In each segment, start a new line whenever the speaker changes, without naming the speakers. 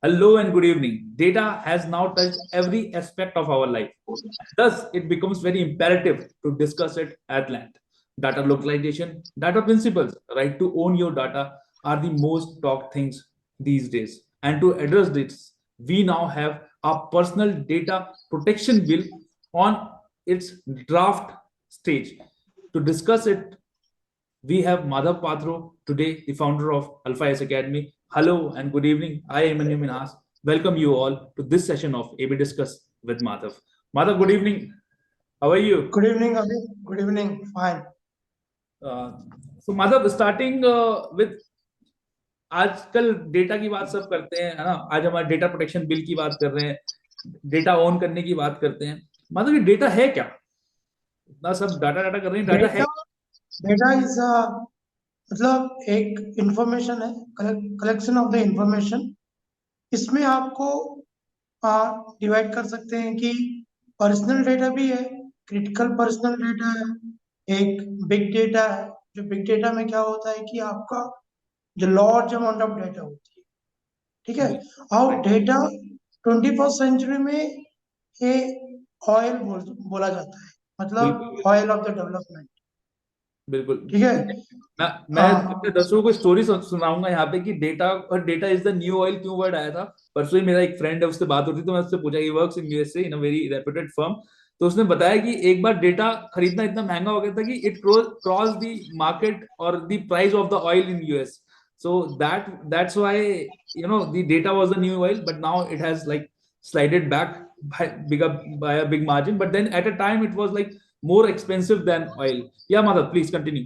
Hello and good evening. Data has now touched every aspect of our life. Thus, it becomes very imperative to discuss it at length. Data localization, data principles, right to own your data are the most talked things these days. And to address this, we now have a personal data protection bill on its draft stage. To discuss it, we have Madhav Patro today, the founder of Alpha S Academy. Hello and good evening. I am Manu Minas. Welcome you all to this session of AB Discuss with Madhav. Madhav, good evening. How are you?
Good evening, Abhi. Good evening. Fine.
Uh, so Madhav, starting with आजकल data की बात सब करते हैं, है ना? आज हमारे डेटा प्रोटेक्शन बिल की बात कर रहे हैं, डेटा ऑन करने की बात करते हैं। मतलब ये डेटा है क्या? इतना सब डाटा डाटा कर रहे हैं, डाटा है?
डेटा डेटा इज मतलब एक इंफॉर्मेशन है, कलेक्शन ऑफ द इंफॉर्मेशन। इसमें आपको डिवाइड कर सकते हैं कि पर्सनल डेटा भी है, क्रिटिकल पर्सनल डेटा है, एक बिग डेटा है। जो बिग डेटा में क्या होता है कि आपका जो लार्ज अमाउंट ऑफ डेटा होती है, ठीक है। और डेटा 21st सेंचुरी में ये बोला जाता है, मतलब
बिल्कुल
ऑयल ऑफ द डेवलपमेंट।
बिल्कुल।
ठीक है।
मैं अपने
हाँ।
दर्शकों को स्टोरी सुनाऊंगा यहाँ पे कि डेटा और data is the new oil क्यों वर्ड आया था। परसों ही मेरा एक फ्रेंड है, उससे बात होती तो मैं उससे पूछा, he works in USA in a very reputed firm. तो उसने बताया कि एक बार डेटा खरीदना इतना महंगा हो गया था कि इट क्रॉस द मार्केट और the price of the oil in US. So that's why the data was the new oil, but now it has like slided back by a big margin, but then at a time it was like more expensive than oil. Yeah, mother, please continue.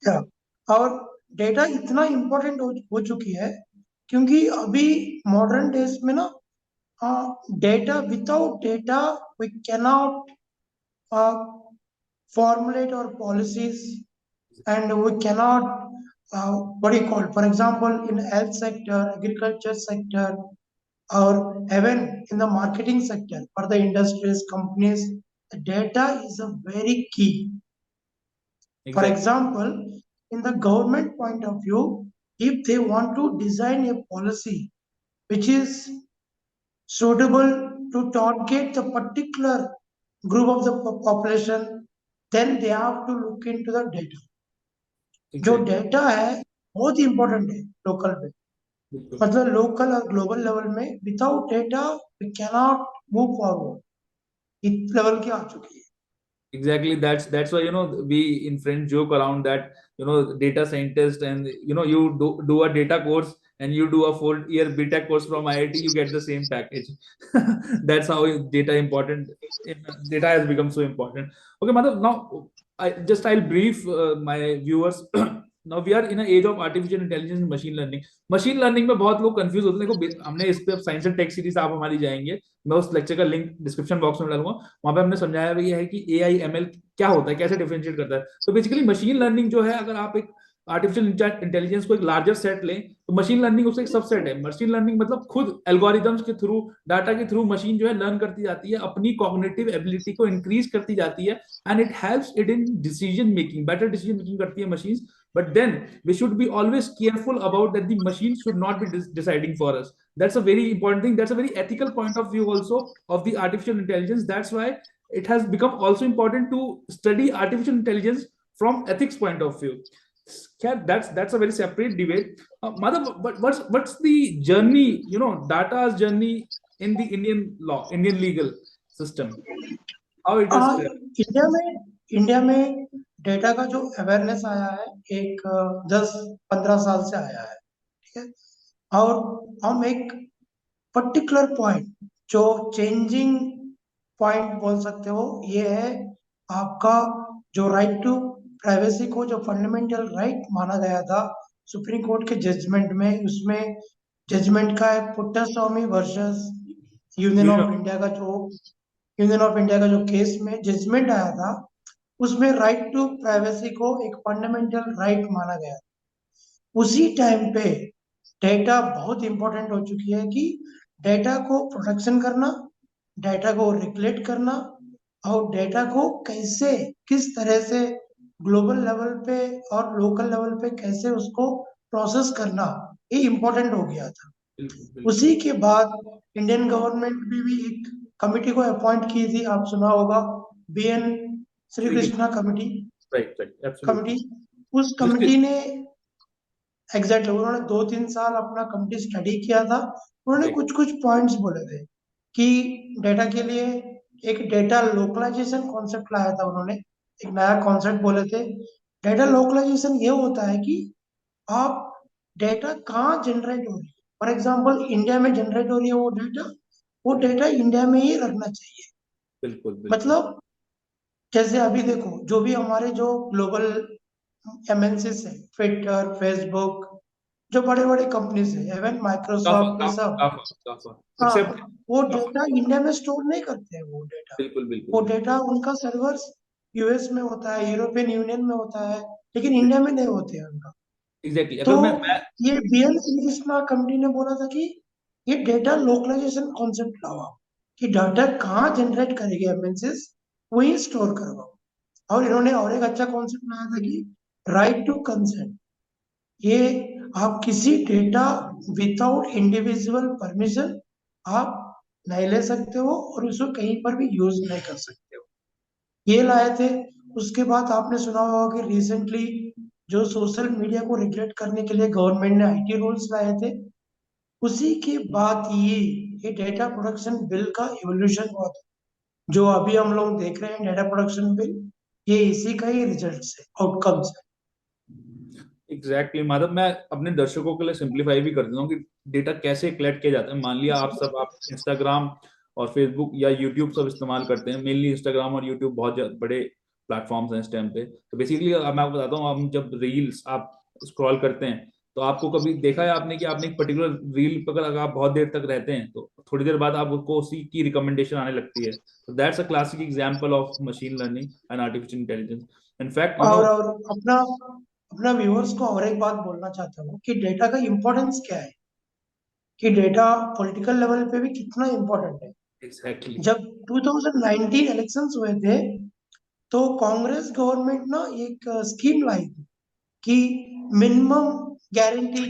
या और data इतना important हो चुकी है क्योंकि अभी modern days में ना, data without data we cannot formulate our policies, and we cannot what do you call, for example, in health sector, agriculture sector, or even in the marketing sector for the industries, companies, the data is a very key. For
Exactly.
example, in the government point of view, if they want to design a policy which is suitable to target the particular group of the population, then they have to look into the data. जो
Exactly.
Data है बहुत important है local पे,
बिल्कुल।
मतलब local और global level में without data we cannot move forward. इस लेवल की आ चुकी है।
Exactly. That's why we in friends joke around that data scientist, and you do a data course and you do a 4 year BTech course from IIT, you get the same package. That's how data important. Data has become so important. Okay, Madhav. Now I'll brief my viewers. Now we are in an age of artificial intelligence and machine learning. Machine learning में बहुत लोग confuse होते हैं। देखो, हमने इस पे science and take series आप हमारी जाएंगे, मैं उस लेक्चर का लिंक डिस्क्रिप्शन बॉक्स में डालूंगा। वहां पे हमने समझाया भी है कि ए आई एम एल क्या होता है, कैसे डिफरेंशिएट करता है। तो बेसिकली मशीन लर्निंग जो है, अगर आप एक आर्टिफिशियल इंटेलिजेंस को एक लार्जर सेट लें तो मशीन लर्निंग उसका एक सबसेट है। मशीन लर्निंग मतलब खुद एल्गोरिदम्स के थ्रू, डाटा के थ्रू मशीन जो है लर्न करती जाती है, अपनी कॉग्निटिव एबिलिटी को इंक्रीज करती जाती है, and it helps it in decision making, better decision making करती है machine. But then we should be always careful about that the machine should not be deciding for us. That's a very important thing. That's a very ethical point of view also of the artificial intelligence. That's why it has become also important to study artificial intelligence from ethics point of view. Yeah, that's a very separate debate. Mother, but what's the journey? Data's journey in the Indian law, Indian legal system. How it is.
India में India में data का जो awareness आया है, एक 10-15 साल से आया है। ठीक है। और हम एक पर्टिकुलर पॉइंट, जो चेंजिंग पॉइंट बोल सकते हो, ये है आपका जो राइट टू प्राइवेसी को जो फंडामेंटल राइट माना गया था सुप्रीम कोर्ट के जजमेंट में। उसमें जजमेंट का है Puttaswamy versus union
You know,
of India का जो यूनियन ऑफ इंडिया का जो केस में जजमेंट आया था, उसमें राइट टू प्राइवेसी को एक फंडामेंटल राइट माना गया। उसी टाइम पे डेटा बहुत इंपॉर्टेंट हो चुकी है कि डेटा को प्रोटेक्शन करना, डेटा को रेगुलेट करना, और डेटा को कैसे, किस तरह से ग्लोबल लेवल पे और लोकल लेवल पे कैसे उसको प्रोसेस करना, ये इम्पोर्टेंट हो गया था।
बिल्कुल बिल्कुल।
उसी के बाद इंडियन गवर्नमेंट भी एक कमिटी को अपॉइंट की थी, आप सुना होगा, BN Shri
Shri
Krishna committee.
Right right
committee,
absolutely.
उस
जिसके
कमिटी ने एग्जैक्टली उन्होंने 2-3 साल अपना कमिटी स्टडी किया था। उन्होंने
राइट
कुछ कुछ पॉइंट्स बोले थे कि डेटा के लिए एक डेटा लोकलाइजेशन कॉन्सेप्ट लाया था उन्होंने, एक नया कॉन्सेप्ट बोले थे। डेटा लोकलाइजेशन ये होता है कि आप डेटा कहाँ जनरेट हो रही है, फॉर एग्जाम्पल इंडिया में जनरेट हो रही है वो डेटा इंडिया में ही रखना चाहिए।
बिल्कुल बिल्कुल।
मतलब जैसे अभी देखो, जो भी हमारे जो ग्लोबल MNCs है, ट्विटर, फेसबुक, जो बड़े बड़े कंपनीज है, इवन
काफा
माइक्रोसॉफ्ट, ये
काफा
सब,
काफा काफा
हाँ,
एक्सेप्ट
वो
काफा।
डेटा इंडिया में स्टोर नहीं करते हैं। वो डेटा
बिल्कुल बिल्कुल
वो
बिल्कुल।
डेटा उनका सर्वर्स US में होता है, यूरोपियन यूनियन में होता है, लेकिन इंडिया में नहीं होते हैं उनका।
एग्जैक्टली
तो
अगर मैं
ये BN श्रीकृष्णा कंपनी ने बोला था कि ये डेटा लोकलाइजेशन कॉन्सेप्ट लाओ आप, कि डाटा कहाँ जनरेट करेगी MNCs, वही स्टोर करवाओ। और इन्होंने और एक अच्छा कॉन्सेप्ट लाया था कि राइट टू कंसेंट। ये आप किसी डेटा विदाउट इंडिविजुअल परमिशन आप नहीं ले सकते हो और उसको कहीं पर भी यूज नहीं कर सकते हो, ये लाए थे। उसके बाद आपने सुना होगा कि रिसेंटली जो सोशल मीडिया को रेगुलेट करने के लिए गवर्नमेंट ने IT रूल्स लाए थे। उसी के बाद ये डेटा प्रोटेक्शन बिल का एवोल्यूशन हुआ था, जो अभी हम लोग देख रहे हैं डेटा प्रोटेक्शन बिल, ये इसी का ही रिजल्ट है, आउटकम्स है।
एग्जैक्टली exactly, माधव मैं अपने दर्शकों के लिए सिंपलीफाई भी कर देता हूँ कि डेटा कैसे कलेक्ट किया जाता है। मान लिया आप इंस्टाग्राम और फेसबुक या यूट्यूब सब इस्तेमाल करते हैं। मेनली इंस्टाग्राम और यूट्यूब बहुत बड़े प्लेटफॉर्म्स हैं इस टाइम पे। तो बेसिकली मैं आपको बताता हूँ, हम जब रील्स आप स्क्रॉल करते हैं तो आपको कभी देखा है आपने कि आपने एक पर्टिकुलर रील पर अगर आप बहुत देर तक रहते हैं तो थोड़ी देर बाद आपको उसी की रिकमेंडेशन आने लगती है। तो that's a classic example of machine learning and artificial intelligence. In fact you know
और अपना अपना व्यूअर्स को और एक बात बोलना चाहता हूँ कि डेटा का इम्पोर्टेंस क्या है, कि डेटा पॉलिटिकल लेवल पे भी कितना इम्पोर्टेंट है।
एग्जैक्टली
जब 2019 इलेक्शंस हुए थे, तो कांग्रेस गवर्नमेंट ना एक स्कीम लाई थी कि मिनिमम गारंटी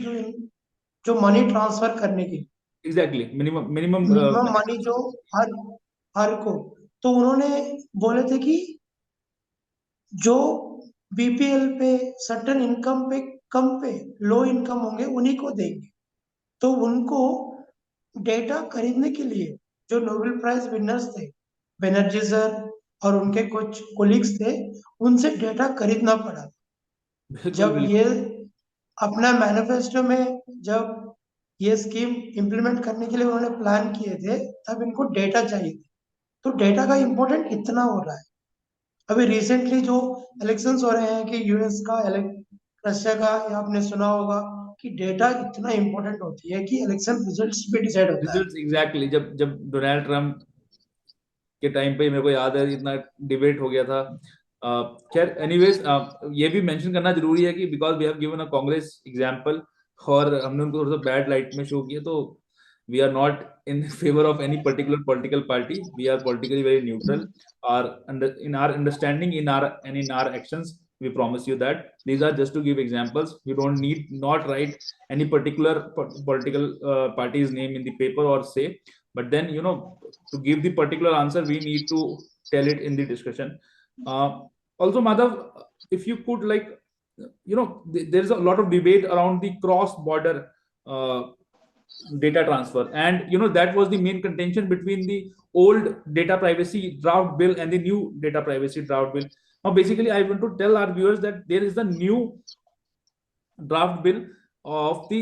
जो मनी ट्रांसफर करने की,
exactly minimum minimum
minimum money जो हर हर को, तो उन्होंने बोले थे कि जो BPL पे, सर्टन इनकम पे, कम पे, लो इनकम होंगे उन्हीं को देंगे। तो उनको डेटा खरीदने के लिए जो नोबेल प्राइज विनर्स थे, बनर्जी सर और उनके कुछ कोलिग्स थे, उनसे डेटा खरीदना पड़ा।
बिल्कुल
जब
बिल्कुल।
ये अपना मैनिफेस्टो में जब ये स्कीम इम्प्लीमेंट करने के लिए उन्होंने प्लान किए थे, तब इनको डेटा चाहिए थे। तो डेटा का इम्पोर्टेंट इतना हो रहा है। अभी रिसेंटली जो इलेक्शंस हो रहे हैं कि US का, रशिया का, ये आपने सुना होगा कि डेटा इतना इम्पोर्टेंट होती है कि इलेक्शन रिजल्ट्स भी डिसाइड होता है।
रिजल्ट एग्जैक्टली जब जब डोनाल्ड ट्रम्प के टाइम पे मेरे को याद है इतना डिबेट हो गया था। खैर एनीवेज ये भी मेंशन करना जरूरी है कि because we have given a Congress example और हमने उनको थोड़ा सा बैड लाइट में शो किया, तो we are not in favour of any particular political party. We are politically very neutral. our in our understanding, in our and in our actions, we promise you that these are just to give examples. We don't need not write any particular political party's name in the paper or say, but then to give the particular answer we need to tell it in the discussion. Also Madhav, if you could like there's a lot of debate around the cross border uh, data transfer, and that was the main contention between the old data privacy draft bill and the new data privacy draft bill. Now basically I want to tell our viewers that there is the new draft bill of the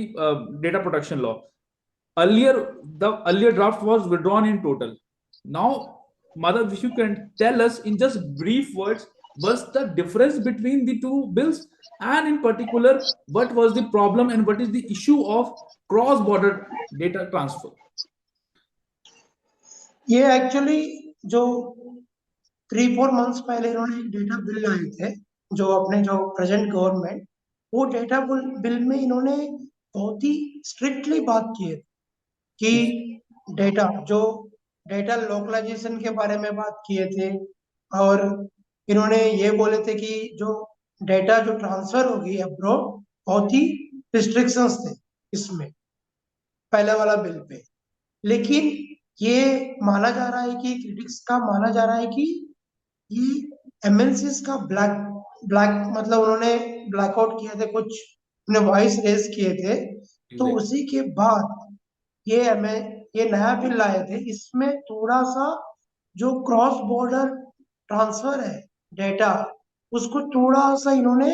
data protection law. Earlier, the earlier draft was withdrawn in total. Now, Madhav, if you can tell us in just brief words, what's the difference between the two bills, and in particular, what was the problem and what is the issue of cross-border data transfer?
ये actually जो 3-4 months पहले इन्होंने एक data bill लाए थे, जो अपने जो प्रेजेंट गवर्नमेंट, वो डेटा बिल में इन्होंने बहुत ही स्ट्रिक्टली बात की है कि डेटा जो डेटा लोकलाइजेशन के बारे में बात किए थे। और इन्होंने ये बोले थे कि जो डेटा जो ट्रांसफर होगी अब्रॉड, बहुत ही रिस्ट्रिक्शंस थे इसमें। पहले वाला बिल पे। लेकिन ये माना जा रहा है कि क्रिटिक्स का माना जा रहा है कि ये एमएनसीज का ब्लैक ब्लैक मतलब उन्होंने ब्लैकआउट किए थे कुछ, अपने वॉइस रेज किए थे। तो
एग्जैक्ट
उसी के बाद ये हमें ये नया बिल लाए थे। इसमें थोड़ा सा जो क्रॉस बॉर्डर ट्रांसफर है डेटा, उसको थोड़ा सा इन्होंने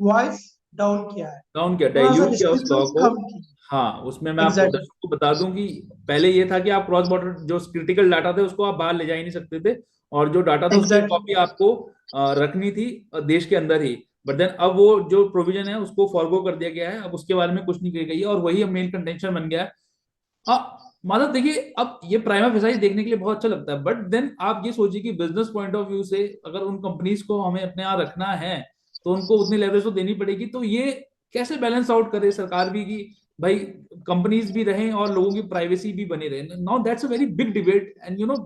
वॉइस डाउन किया है,
डाउन किया,
थोड़ा सा
डाइल्यूट किया उस लॉ
रिस्ट्रिक्शंस
को।
कम की।
हाँ, उसमें मैं आपको
एग्जैक्टली।
दर्शकों को बता दूं कि पहले ये था कि आप क्रॉस बॉर्डर जो क्रिटिकल डाटा थे उसको आप बाहर ले जा ही नहीं सकते थे, और जो डाटा था उसकी कॉपी
एग्जैक्टली।
आपको रखनी थी देश के अंदर ही। बट देन अब वो जो प्रोविजन है उसको फॉरगो कर दिया गया है, अब उसके बारे में कुछ नहीं कही गई है, और वही अब मेन कंटेंशन बन गया है। मतलब देखिए, अब ये प्राइमा फेसाई देखने के लिए बहुत अच्छा लगता है, बट देन आप ये सोचिए कि बिजनेस पॉइंट ऑफ व्यू से अगर उन कंपनीज को हमें अपने यहाँ रखना है तो उनको उतनी लेवरेज तो देनी पड़ेगी। तो ये कैसे बैलेंस आउट करे सरकार भी कि भाई कंपनीज भी रहें और लोगों की प्राइवेसी भी बनी रहे। Now that's a very big debate, and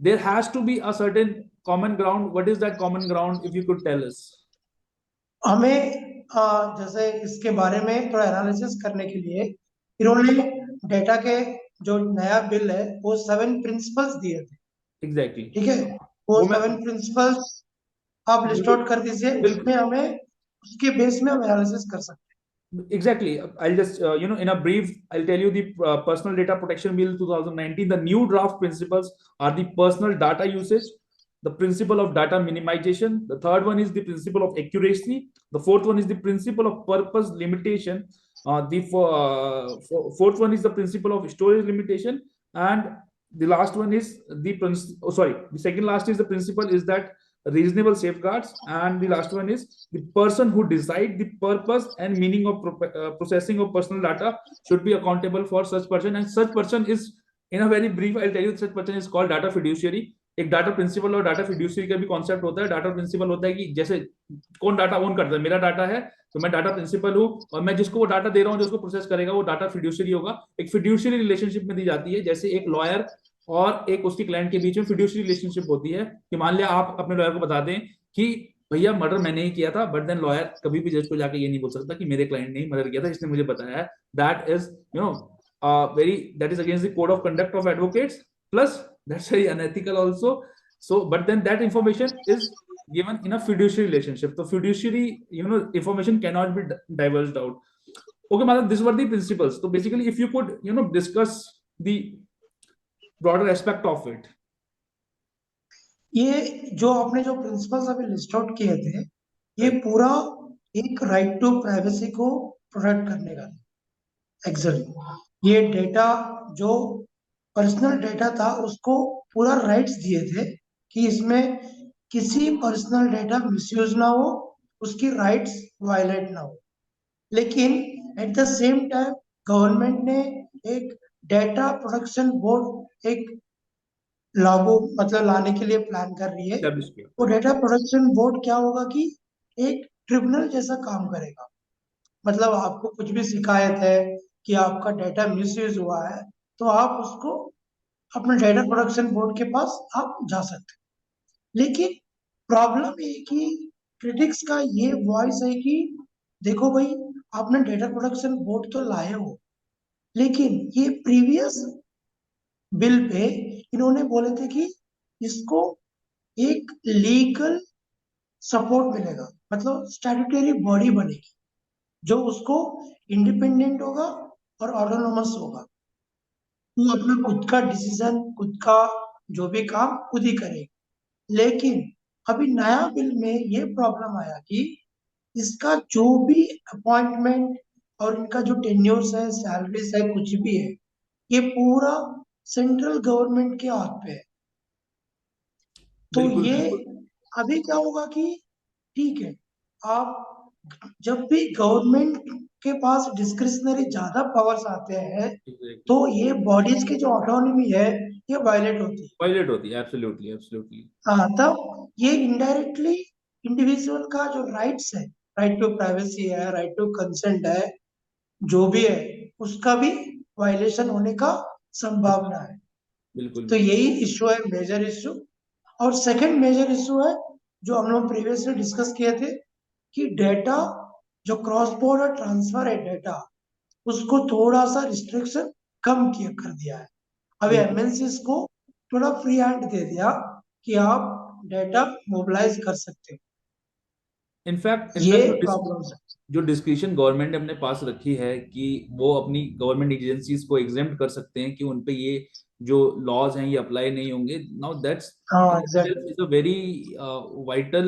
there has to be a certain common ground. What is that common ground, if you could tell us?
हमें जैसे इसके बारे में थोड़ा एनालिसिस करने के लिए इन्होंने डेटा के जो नया बिल है वो 7 प्रिंसिपल्स दिए थे।
एग्जैक्टली।
ठीक है, वो
वो मैं
7 प्रिंसिपल्स आप लिस्ट
बिल्कुल
आउट कर दीजिए,
बिल्कुल
उसमें हमें उसके बेस में हम एनालिसिस कर सकते
Exactly. I'll just, in a brief, I'll tell you the Personal Data Protection Bill 2019. The new draft principles are the personal data usage, the principle of data minimization. The third one is the principle of accuracy. The fourth one is the principle of purpose limitation. The fourth one is the principle of storage limitation. And the last one is the second last is the principle is that reasonable safeguards. And the last one is the person who decide the purpose and meaning of processing of personal data should be accountable for such person, and such person is, in a very brief, I'll tell you, such person is called data fiduciary. एक data principal और data fiduciary का भी concept होता है। Data principal होता है कि जैसे कौन डाटा ओन करता है, मेरा डाटा है तो मैं डाटा प्रिंसिपल हूँ, और मैं जिसको वो डाटा दे रहा हूँ जो उसको प्रोसेस करेगा वो डाटा फिड्यूसरी होगा। एक फिड्यूसरी रिलेशनशिप में दी जाती है, जैसे एक लॉयर और एक उसकी क्लाइंट के बीच में फिड्यूसरी रिलेशनशिप होती है कि मान लिया आप अपने लॉयर को बता दें कि भैया मर्डर मैंने ही किया था, बट देन लॉयर कभी भी जज को जाके ये नहीं बोल सकता कि मेरे क्लाइंट ने ही मर्डर किया था, इसने मुझे बताया है। That is very, that is against the code of conduct of advocates, plus that's very unethical also. So but then that information is given in a fiduciary relationship. So fiduciary, information cannot be diverged out. Okay, madam, these were the principles. So basically, if you could, discuss the broader aspect of it.
ये जो आपने जो principles अभी list out किए थे, ये
Right.
पूरा एक राइट टू प्राइवेसी को प्रोटेक्ट करने का एग्जैक्टली। ये डेटा जो पर्सनल डेटा था उसको पूरा राइट्स दिए थे कि इसमें किसी पर्सनल डेटा मिसयूज ना हो, उसकी राइट्स वायलेट ना हो। लेकिन at the same time government ने एक डेटा प्रोटेक्शन बोर्ड एक लागू मतलब लाने के लिए प्लान कर रही है।
Established किया।
वो डेटा प्रोटेक्शन बोर्ड क्या होगा कि एक ट्रिब्यूनल जैसा काम करेगा। मतलब आपको कुछ भी शिकायत है कि आपका डेटा मिसयूज हुआ है, तो आप उसको अपने डेटा प्रोटेक्शन बोर्ड के पास आप जा सकते हैं। लेकिन प्रॉब्लम ये है कि क्रिटिक्स का ये वॉइस है कि देखो भाई, आपने डेटा प्रोटेक्शन बोर्ड तो लाए हो, लेकिन ये प्रीवियस बिल पे इन्होंने बोले थे कि इसको एक लीगल सपोर्ट मिलेगा, मतलब स्टैट्यूटरी बॉडी बनेगी जो उसको इंडिपेंडेंट होगा और ऑटोनोमस होगा। वो अपना खुद का डिसीजन, खुद का जो भी काम खुद ही करेगी। लेकिन अभी नया बिल में ये प्रॉब्लम आया कि इसका जो भी अपॉइंटमेंट और इनका जो टेन्योर्स है, सैलरीज है, कुछ भी है, ये पूरा सेंट्रल गवर्नमेंट के हाथ पे है। तो
बिल्कुल
ये
बिल्कुल।
अभी क्या होगा कि ठीक है, आप जब भी गवर्नमेंट के पास डिस्क्रिशनरी ज्यादा पावर्स आते हैं
एग्जैक्टली।
तो ये बॉडीज की जो ऑटोनॉमी है ये वायलेट होती है।
वायलेट होती है, एब्सोल्युटली एब्सोल्युटली।
हाँ, तब ये इनडायरेक्टली इंडिविजुअल का जो राइट्स है, राइट टू प्राइवेसी है, राइट टू कंसेंट है, जो भी है, उसका भी वायलेशन होने का संभावना है।
बिल्कुल
तो
बिल्कुल।
यही इश्यू है, मेजर इश्यू। और सेकंड मेजर इश्यू है जो हम लोग प्रीवियसली डिस्कस किए थे कि डेटा जो क्रॉस बॉर्डर ट्रांसफर है डेटा, उसको थोड़ा सा रिस्ट्रिक्शन कम किया कर दिया है। अभी एमएनसीज को थोड़ा फ्री हैंड दे दिया कि आप डेटा मोबिलाइज कर सकते हो।
इनफैक्ट
ये
इनफैक्ट
प्रॉब्लम्स है।
जो डिस्क्रिप्शन गवर्नमेंट ने अपने पास रखी है कि वो अपनी गवर्नमेंट एजेंसीज को एग्जेम्प्ट कर सकते हैं कि उन पे ये जो लॉज हैं ये अप्लाई नहीं होंगे। नाउ दैट्स
हाँ,
in
exactly.
Is a very vital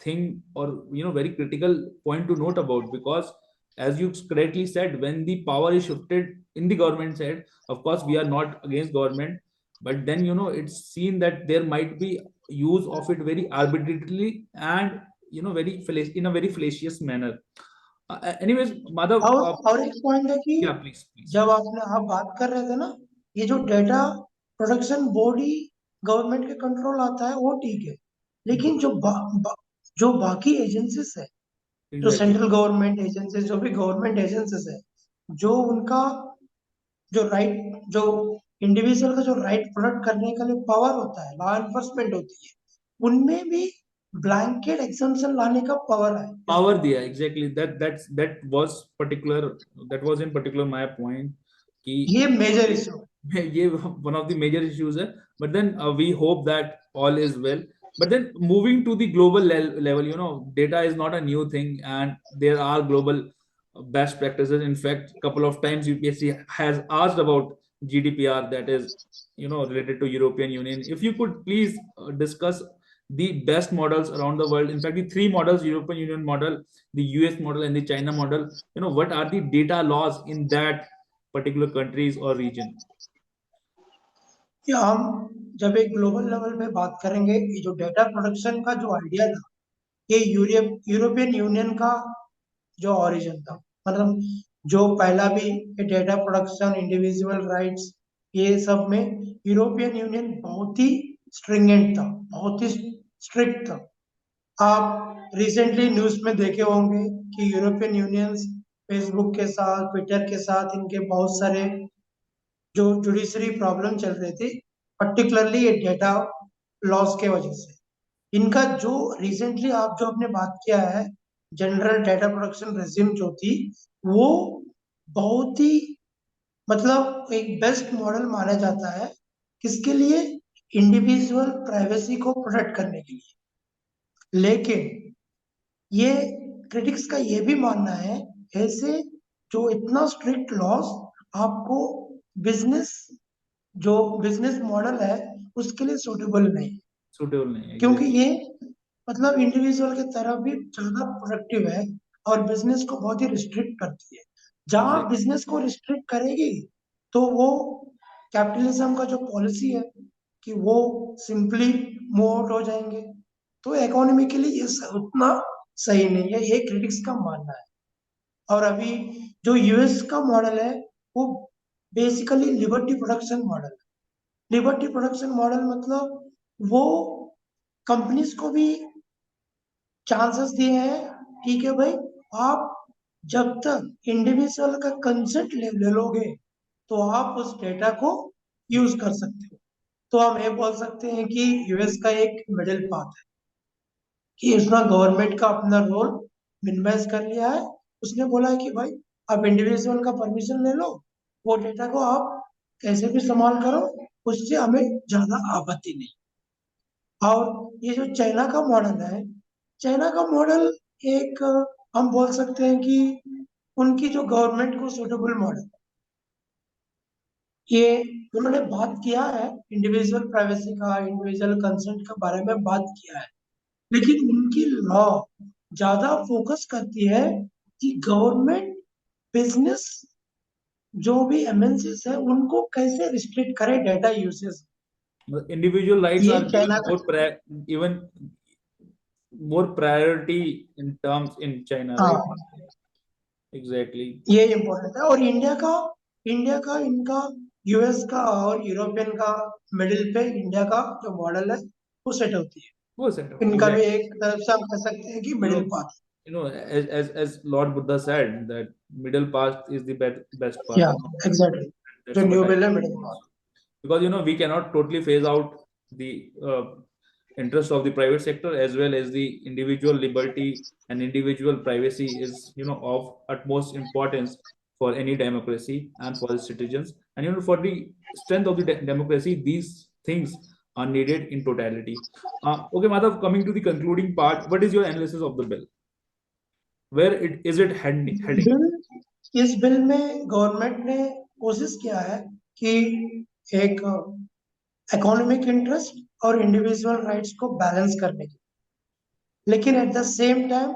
thing और very critical point to note about, because as you correctly said, when the power is shifted in the government side, of course we are not against government, but then it's seen that there might be use of it very arbitrarily and in a very fallacious manner. Anyways, Madhav,
और एक point है कि
yeah, please.
जब आप बात कर रहे थे ना, ये जो डेटा प्रोडक्शन बॉडी गवर्नमेंट के कंट्रोल आता है वो ठीक है, लेकिन जो बाकी एजेंसीज है, जो
Exactly.
सेंट्रल गवर्नमेंट एजेंसीज, जो भी गवर्नमेंट एजेंसीज है, जो उनका जो इंडिविजुअल का जो राइट प्रोटेक्ट करने के लिए पावर होता है, लॉ एनफोर्समेंट होती है, उनमें भी ब्लैंकेट एग्जम्पशन लाने का पावर है इस
Power
डेटा।
दिया, exactly, that was in particular my point कि
ये मेजर इशू।
ये one of the major issues है, but then we hope that all is well. But then moving to the global level, data is not a new thing, and there are global best practices. In fact, couple of times UPSC has asked about GDPR, that is related to European Union. If you could please discuss the best models around the world, in fact the three models: European Union model, the US model, and the China model. What are the data laws in that particular countries or region?
कि हम जब एक global level पे बात करेंगे, ये जो data production का जो आइडिया था, ये यूरोपियन यूनियन का जो ओरिजिन था। मतलब जो पहला भी डेटा प्रोडक्शन, इंडिविजुअल राइट्स, ये सब में यूरोपियन यूनियन बहुत ही स्ट्रिंगेंट था, बहुत ही स्ट्रिक्ट था। आप रिसेंटली न्यूज में देखे होंगे कि यूरोपियन यूनियन फेसबुक के साथ, ट्विटर के साथ, इनके बहुत सारे जो जुडिशरी प्रॉब्लम चल रही थी, पर्टिकुलरली ये डेटा लॉस के वजह से। इनका जो रिसेंटली आप जो आपने बात किया है, जनरल डेटा प्रोडक्शन रेजिम जो थी, वो बहुत ही मतलब एक बेस्ट मॉडल माना जाता है। किसके लिए? इंडिविजुअल प्राइवेसी को प्रोटेक्ट करने के लिए। लेकिन ये क्रिटिक्स का ये भी मानना है, ऐसे जो इतना स्ट्रिक्ट लॉस आपको बिजनेस जो बिजनेस मॉडल है उसके लिए सूटेबल नहीं,
सुटेबल नहीं,
क्योंकि
एग्जैक्टली।
ये मतलब इंडिविजुअल की तरफ भी ज्यादा प्रोडक्टिव है और बिजनेस को बहुत ही रिस्ट्रिक्ट करती है। जहां
एग्जैक्टली।
बिजनेस को रिस्ट्रिक्ट करेगी तो वो कैपिटलिज्म का जो पॉलिसी है कि वो सिंपली मूव आउट हो जाएंगे, तो इकोनॉमी के लिए ये उतना सही नहीं है, ये क्रिटिक्स का मानना है। और अभी जो यूएस का मॉडल है, वो बेसिकली लिबर्टी प्रोडक्शन मॉडल है। लिबर्टी प्रोडक्शन मॉडल मतलब वो कंपनीज को भी चांसेस दिए हैं, ठीक है भाई, आप जब तक इंडिविजुअल का कंसेंट ले लोगे तो आप उस डेटा को यूज कर सकते हो। तो हम ये बोल सकते हैं कि यूएस का एक मिडिल पाथ है कि इसमें गवर्नमेंट का अपना रोल मिनिमाइज कर लिया है। उसने बोला है कि भाई आप इंडिविजुअल का परमिशन ले लो, वो डेटा को आप कैसे भी इस्तेमाल करो, उससे हमें ज्यादा आपत्ति नहीं। और ये जो चाइना का मॉडल है, चाइना का मॉडल एक हम बोल सकते हैं कि उनकी जो गवर्नमेंट को सूटेबल मॉडल, ये उन्होंने बात किया है इंडिविजुअल प्राइवेसी का, इंडिविजुअल कंसेंट के बारे में बात किया है, लेकिन उनकी लॉ ज्यादा फोकस करती है कि गवर्नमेंट बिजनेस जो भी एमएनसीज है उनको कैसे रिस्ट्रिक्ट करे डेटा यूसेज।
Individual rights
ये
are
चाइना
given
का,
even more priority in terms in China, right?
हाँ,
Exactly.
ये इम्पोर्टेंट है। और इंडिया का इनका यूएस का और यूरोपियन का मिडिल पे इंडिया का जो मॉडल है वो सेट होती
वो सेट
है। इनका भी
exactly.
एक तरफ से हम कह सकते हैं कि
You
middle
know,
path.
as Lord Buddha said that middle path is the best path.
या एग्जैक्टली, जो
That's what
new
I
bill है
think
middle path.
also. Because we cannot totally phase out the interest of the private sector, as well as the individual liberty and individual privacy is of utmost importance. for any democracy and for its citizens. And for the strength of the democracy, these things are needed in totality. Okay, Madhav, coming to the concluding part, what is your analysis of the bill? Where is it heading?
इस bill में government ने कोशिश किया है कि एक economic interest और individual rights को बैलेंस करने की, लेकिन एट द सेम टाइम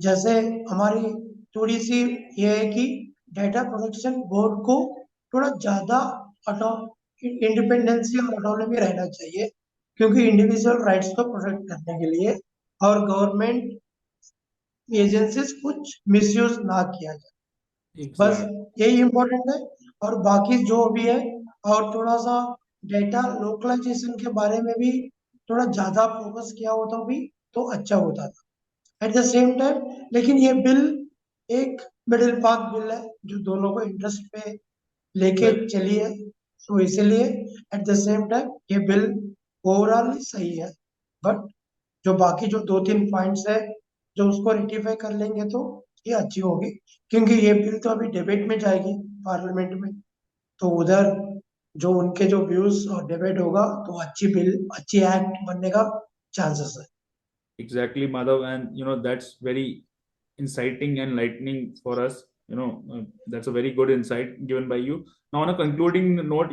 जैसे हमारी थोड़ी सी ये है कि डेटा प्रोटेक्शन बोर्ड को थोड़ा ज्यादा इंडिपेंडेंसी और ऑटोनॉमी रहना चाहिए, क्योंकि इंडिविजुअल राइट्स को प्रोटेक्ट करने के लिए और गवर्नमेंट एजेंसीज कुछ मिसयूज ना किया जाए, बस यही इम्पोर्टेंट है। और बाकी जो भी है, और थोड़ा सा डेटा लोकलाइजेशन के बारे में भी थोड़ा ज्यादा फोकस किया होता भी तो अच्छा होता था एट द सेम टाइम। लेकिन ये बिल एक मिडिल पाथ बिल है जो दोनों को इंटरेस्ट पे लेके चली है, तो इसीलिए एट द सेम टाइम ये बिल ओवरऑल सही है। बट जो बाकी जो 2-3 पॉइंट्स है जो उसको रेक्टिफाई कर लेंगे तो ये अच्छी होगी, क्योंकि ये बिल तो अभी डिबेट में जाएगी पार्लियामेंट में, तो उधर जो उनके जो व्यूज और डिबेट होगा तो अच्छी बिल अच्छी एक्ट बनने का चांसेस है।
Exactly, Madhav, and that's very inciting and enlightening for us. That's a very good insight given by you. Now, on a concluding note,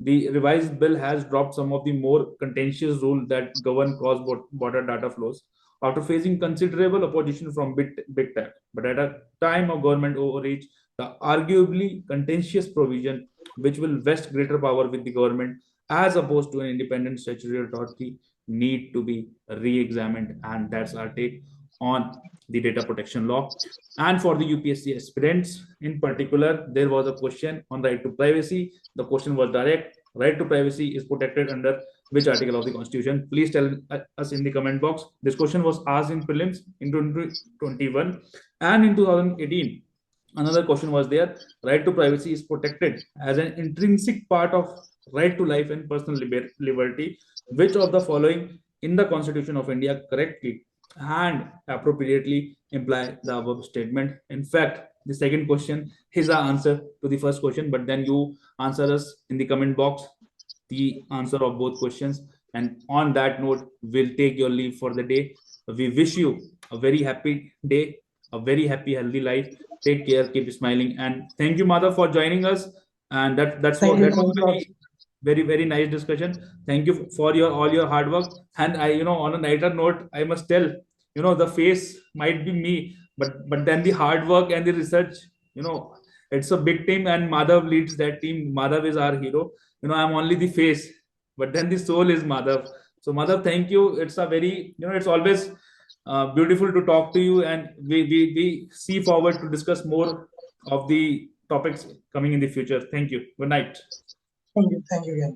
the revised bill has dropped some of the more contentious rules that govern cross-border data flows after facing considerable opposition from big tech. But at a time of government overreach, the arguably contentious provision, which will vest greater power with the government as opposed to an independent statutory authority, need to be re-examined. And that's our take on the data protection law. And for the UPSC aspirants in particular, there was a question on right to privacy. The question was direct. Right to privacy is protected under which article of the Constitution? Please tell us in the comment box. This question was asked in prelims in 2021 and in 2018. Another question was there. Right to privacy is protected as an intrinsic part of right to life and personal liberty. Which of the following in the Constitution of India correctly and appropriately imply the above statement? In fact, the second question is our answer to the first question, but then you answer us in the comment box the answer of both questions. And on that note, we'll take your leave for the day. We wish you a very happy day, a very happy, healthy life. Take care, keep smiling, and thank you, Madhav, for joining us. And that's
Thank you.
very, very nice discussion. Thank you for all your hard work. And I, on a lighter note, I must tell, the face might be me, but then the hard work and the research, it's a big team, and Madhav leads that team. Madhav is our hero. I'm only the face, but then the soul is Madhav. So Madhav, thank you. It's a very, it's always beautiful to talk to you, and we see forward to discuss more of the topics coming in the future. Thank you. Good night.
Thank you. Thank you again.